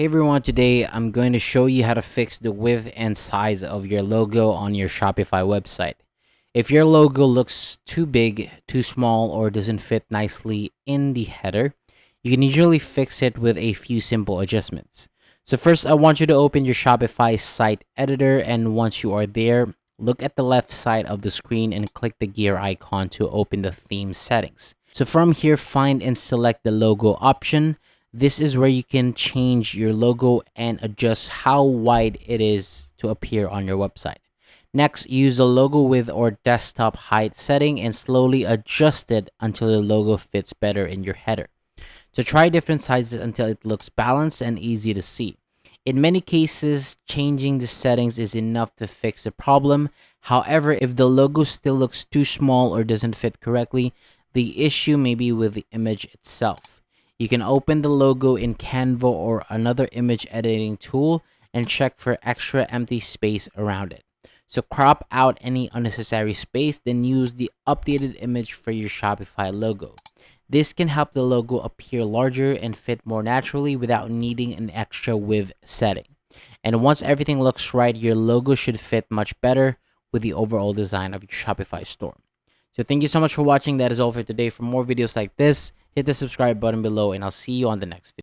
Hey everyone, today I'm going to show you how to fix the width and size of your logo on your Shopify website. If your logo looks too big, too small, or doesn't fit nicely in the header, you can usually fix it with a few simple adjustments. So first, I want you to open your Shopify site editor, and once you are there, look at the left side of the screen and click the gear icon to open the theme settings. So from here, find and select the logo option. This is where you can change your logo and adjust how wide it is to appear on your website. Next, use the logo width or desktop height setting and slowly adjust it until the logo fits better in your header. So try different sizes until it looks balanced and easy to see. In many cases, changing the settings is enough to fix the problem. However, if the logo still looks too small or doesn't fit correctly, the issue may be with the image itself. You can open the logo in Canva or another image editing tool and check for extra empty space around it. So crop out any unnecessary space, then use the updated image for your Shopify logo. This can help the logo appear larger and fit more naturally without needing an extra width setting. And once everything looks right, your logo should fit much better with the overall design of your Shopify store. So thank you so much for watching. That is all for today. For more videos like this, hit the subscribe button below and I'll see you on the next video.